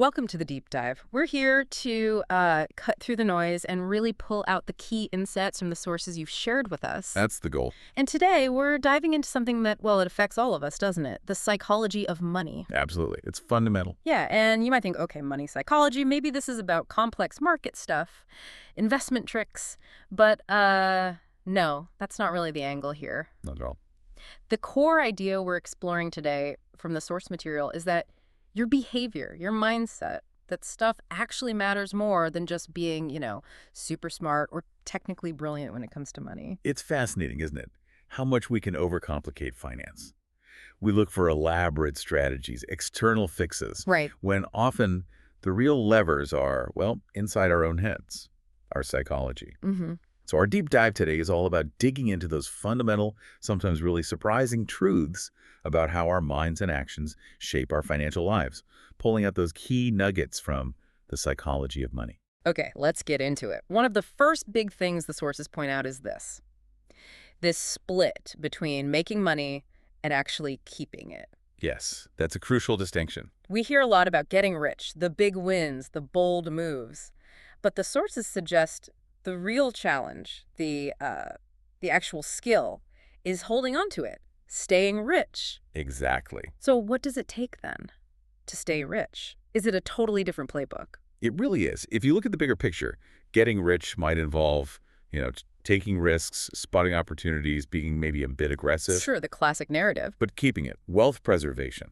Welcome to the deep dive. We're here to cut through the noise and really pull out the key insights from the sources you've shared with us. That's the goal. And today we're diving into something that, well, it affects all of us, doesn't it? The psychology of money. Absolutely. It's fundamental. Yeah, and you might think, okay, money psychology, maybe this is about complex market stuff, investment tricks, but no, that's not really the angle here. Not at all. The core idea we're exploring today from the source material is that your behavior, your mindset, that stuff actually matters more than just being, super smart or technically brilliant when it comes to money. It's fascinating, isn't it? How much we can overcomplicate finance. We look for elaborate strategies, external fixes, Right. when often the real levers are, well, inside our own heads, our psychology. Mm-hmm. So our deep dive today is all about digging into those fundamental, sometimes really surprising truths about how our minds and actions shape our financial lives, pulling out those key nuggets from the psychology of money. Okay, let's get into it. One of the first big things the sources point out is this split between making money and actually keeping it. Yes, that's a crucial distinction. We hear a lot about getting rich, the big wins, the bold moves. But the sources suggest the real challenge, the actual skill, is holding on to it, staying rich. Exactly. So what does it take then to stay rich? Is it a totally different playbook? It really is. If you look at the bigger picture, getting rich might involve, taking risks, spotting opportunities, being maybe a bit aggressive. Sure, the classic narrative. But keeping it. Wealth preservation.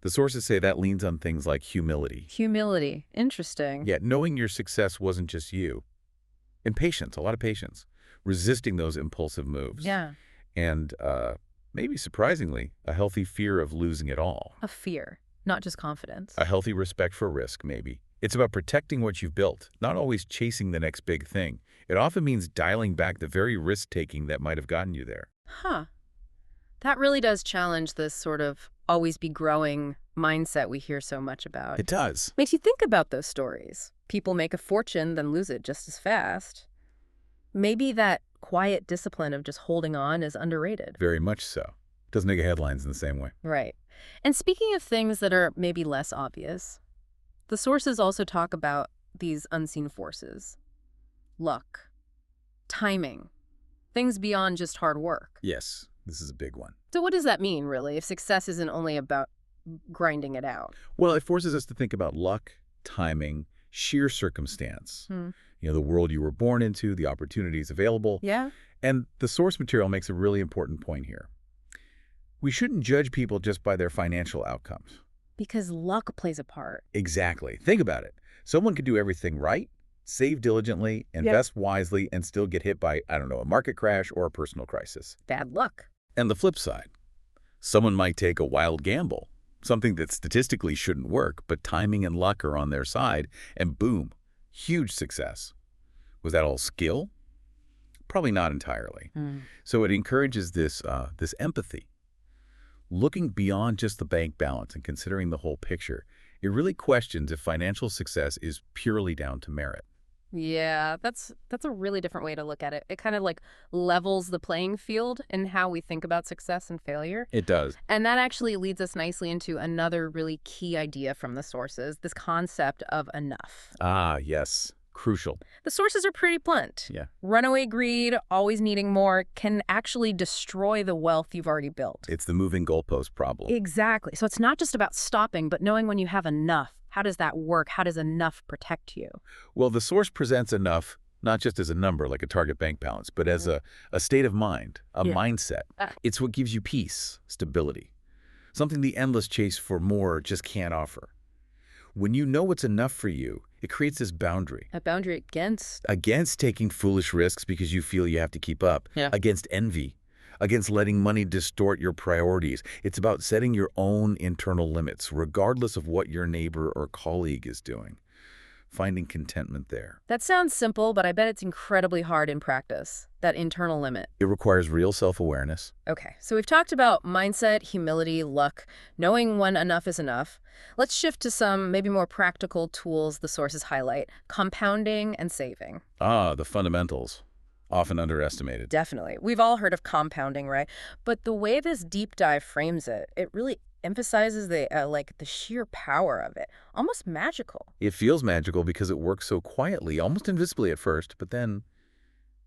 The sources say that leans on things like humility. Humility. Interesting. Yet knowing your success wasn't just you. And patience, a lot of patience. Resisting those impulsive moves. Yeah. And maybe surprisingly, a healthy fear of losing it all. A fear, not just confidence. A healthy respect for risk, maybe. It's about protecting what you've built, not always chasing the next big thing. It often means dialing back the very risk-taking that might have gotten you there. Huh. That really does challenge this sort of always be growing mindset we hear so much about. It does. Makes you think about those stories. People make a fortune, then lose it just as fast. Maybe that quiet discipline of just holding on is underrated. Very much so. Doesn't make headlines in the same way. Right. And speaking of things that are maybe less obvious, the sources also talk about these unseen forces. Luck, timing, things beyond just hard work. Yes, this is a big one. So what does that mean, really, if success isn't only about grinding it out? Well, it forces us to think about luck, timing, sheer circumstance. The world you were born into, the opportunities available. Yeah. And the source material makes a really important point here. We shouldn't judge people just by their financial outcomes. Because luck plays a part. Exactly. Think about it. Someone could do everything right, save diligently, invest wisely, and still get hit by, a market crash or a personal crisis. Bad luck. And the flip side, someone might take a wild gamble, something that statistically shouldn't work, but timing and luck are on their side, and boom, huge success. Was that all skill? Probably not entirely. So it encourages this empathy. Looking beyond just the bank balance and considering the whole picture, it really questions if financial success is purely down to merit. Yeah, that's a really different way to look at it. It kind of levels the playing field in how we think about success and failure. It does. And that actually leads us nicely into another really key idea from the sources, this concept of enough. Ah, yes. Crucial. The sources are pretty blunt. Yeah. Runaway greed, always needing more, can actually destroy the wealth you've already built. It's the moving goalpost problem. Exactly. So it's not just about stopping, but knowing when you have enough. How does that work? How does enough protect you? Well, the source presents enough not just as a number like a target bank balance, but as a state of mind, a mindset. It's what gives you peace, stability, something the endless chase for more just can't offer. When you know what's enough for you, it creates this boundary. A boundary against? Against taking foolish risks because you feel you have to keep up. Yeah. Against envy. Against letting money distort your priorities. It's about setting your own internal limits, regardless of what your neighbor or colleague is doing. Finding contentment there. That sounds simple, but I bet it's incredibly hard in practice, that internal limit. It requires real self-awareness. Okay, so we've talked about mindset, humility, luck, knowing when enough is enough. Let's shift to some maybe more practical tools the sources highlight, compounding and saving. Ah, the fundamentals. Often underestimated. Definitely. We've all heard of compounding, right? But the way this deep dive frames it, it really emphasizes the sheer power of it, almost magical. It feels magical because it works so quietly, almost invisibly at first, but then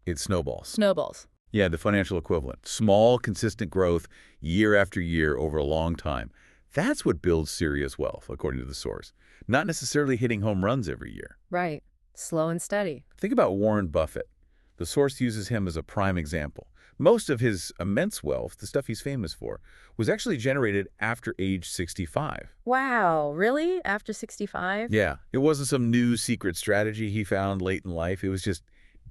it snowballs. Snowballs. Yeah, the financial equivalent. Small, consistent growth year after year over a long time. That's what builds serious wealth, according to the source. Not necessarily hitting home runs every year. Right. Slow and steady. Think about Warren Buffett. The source uses him as a prime example. Most of his immense wealth, the stuff he's famous for, was actually generated after age 65. Wow, really? After 65? Yeah, it wasn't some new secret strategy he found late in life. It was just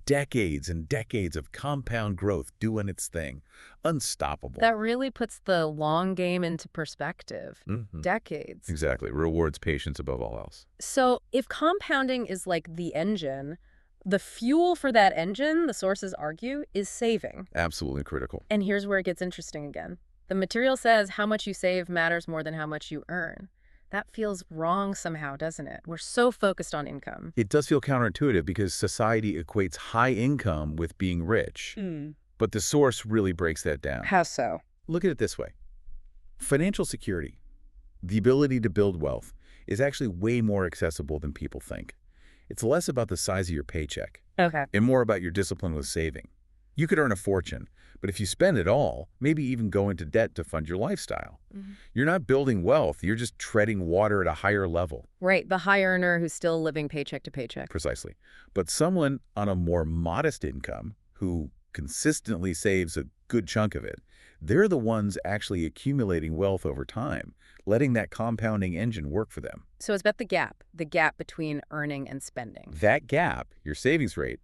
decades and decades of compound growth doing its thing. Unstoppable. That really puts the long game into perspective. Mhm. Decades. Exactly. Rewards patience above all else. So if compounding is like the engine, the fuel for that engine, the sources argue, is saving. Absolutely critical. And here's where it gets interesting again. The material says how much you save matters more than how much you earn. That feels wrong somehow, doesn't it? We're so focused on income. It does feel counterintuitive because society equates high income with being rich. But the source really breaks that down. How so? Look at it this way. Financial security, the ability to build wealth, is actually way more accessible than people think. It's less about the size of your paycheck Okay. and more about your discipline with saving. You could earn a fortune, but if you spend it all, maybe even go into debt to fund your lifestyle. You're not building wealth, you're just treading water at a higher level. Right, the high earner who's still living paycheck to paycheck. Precisely. But someone on a more modest income who consistently saves a good chunk of it, they're the ones actually accumulating wealth over time, letting that compounding engine work for them. So it's about the gap between earning and spending. That gap, your savings rate,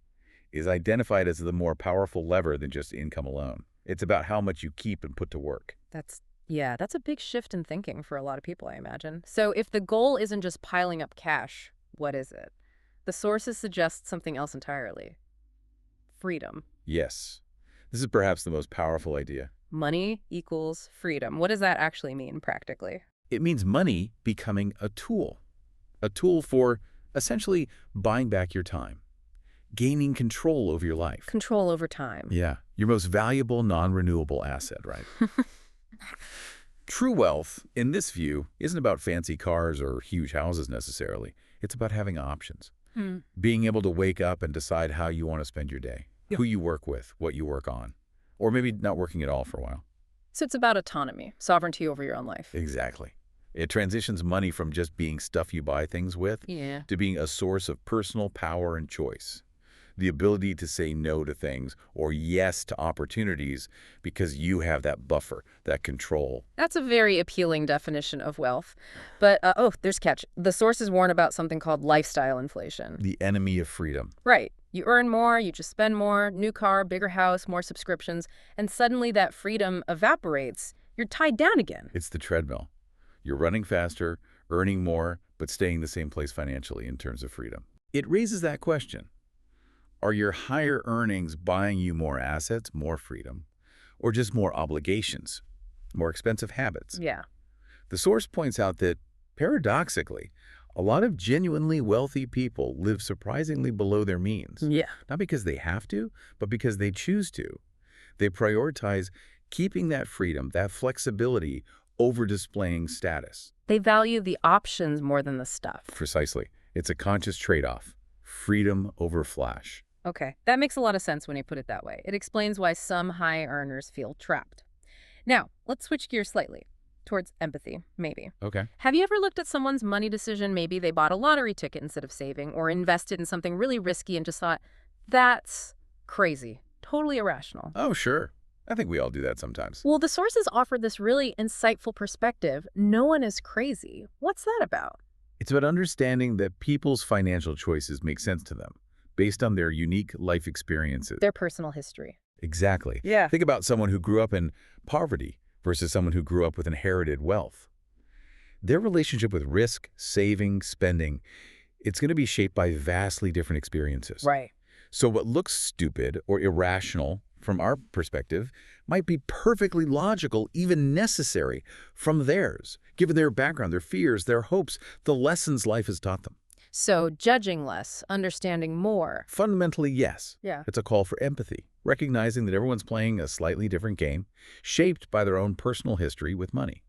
is identified as the more powerful lever than just income alone. It's about how much you keep and put to work. That's a big shift in thinking for a lot of people, I imagine. So if the goal isn't just piling up cash, what is it? The sources suggest something else entirely. Freedom. Yes. This is perhaps the most powerful idea. Money equals freedom. What does that actually mean practically? It means money becoming a tool for essentially buying back your time, gaining control over your life. Control over time. Yeah, your most valuable non-renewable asset, right? True wealth, in this view, isn't about fancy cars or huge houses necessarily. It's about having options. Being able to wake up and decide how you want to spend your day, who you work with, what you work on, or maybe not working at all for a while. So it's about autonomy, sovereignty over your own life. Exactly. It transitions money from just being stuff you buy things with to being a source of personal power and choice. The ability to say no to things or yes to opportunities because you have that buffer, that control. That's a very appealing definition of wealth. But, there's catch. The sources warn about something called lifestyle inflation. The enemy of freedom. Right. You earn more, you just spend more, new car, bigger house, more subscriptions, and suddenly that freedom evaporates. You're tied down again. It's the treadmill. You're running faster, earning more, but staying the same place financially in terms of freedom. It raises that question. Are your higher earnings buying you more assets, more freedom, or just more obligations, more expensive habits? Yeah. The source points out that, paradoxically, a lot of genuinely wealthy people live surprisingly below their means. Yeah. Not because they have to, but because they choose to. They prioritize keeping that freedom, that flexibility, over displaying status. They value the options more than the stuff. Precisely. It's a conscious trade-off. Freedom over flash. Okay, that makes a lot of sense when you put it that way. It explains why some high earners feel trapped. Now, let's switch gears slightly towards empathy, maybe. Okay. Have you ever looked at someone's money decision? Maybe they bought a lottery ticket instead of saving or invested in something really risky and just thought, that's crazy, totally irrational. Oh, sure. I think we all do that sometimes. Well, the sources offer this really insightful perspective. No one is crazy. What's that about? It's about understanding that people's financial choices make sense to them based on their unique life experiences. Their personal history. Exactly. Yeah. Think about someone who grew up in poverty versus someone who grew up with inherited wealth. Their relationship with risk, saving, spending, it's going to be shaped by vastly different experiences. Right. So what looks stupid or irrational from our perspective might be perfectly logical, even necessary from theirs, given their background, their fears, their hopes, the lessons life has taught them. So judging less, understanding more. Fundamentally, yes. Yeah. It's a call for empathy, recognizing that everyone's playing a slightly different game, shaped by their own personal history with money.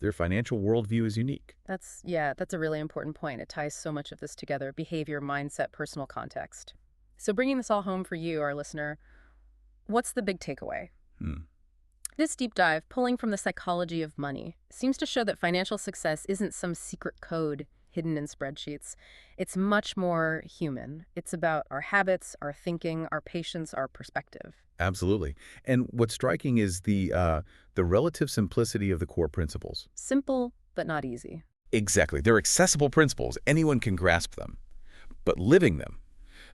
Their financial worldview is unique. Yeah, that's a really important point. It ties so much of this together: behavior, mindset, personal context. So, bringing this all home for you, our listener, what's the big takeaway? Hmm. This deep dive, pulling from the psychology of money, seems to show that financial success isn't some secret code hidden in spreadsheets. It's much more human. It's about our habits, our thinking, our patience, our perspective. Absolutely. And what's striking is the relative simplicity of the core principles. Simple, but not easy. Exactly. They're accessible principles. Anyone can grasp them. But living them,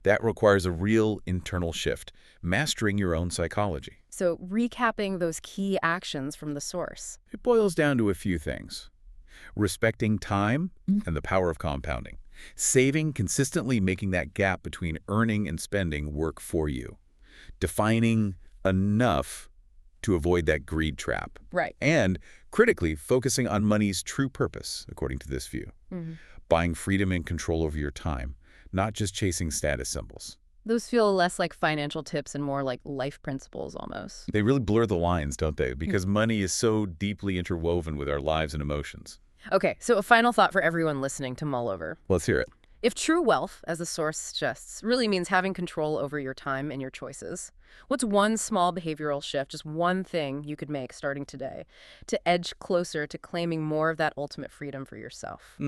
that requires a real internal shift, mastering your own psychology. So, recapping those key actions from the source. It boils down to a few things. Respecting time and the power of compounding. Saving, consistently making that gap between earning and spending work for you. Defining enough to avoid that greed trap. Right. And, critically, focusing on money's true purpose, according to this view. hmm Buying freedom and control over your time, not just chasing status symbols. Those feel less like financial tips and more like life principles almost. They really blur the lines, don't they? Hmm. Because money is so deeply interwoven with our lives and emotions. Okay, so a final thought for everyone listening to mull over. Let's hear it. If true wealth, as the source suggests, really means having control over your time and your choices, what's one small behavioral shift, just one thing you could make starting today to edge closer to claiming more of that ultimate freedom for yourself?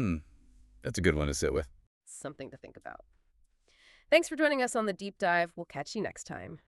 That's a good one to sit with. Something to think about. Thanks for joining us on the deep dive. We'll catch you next time.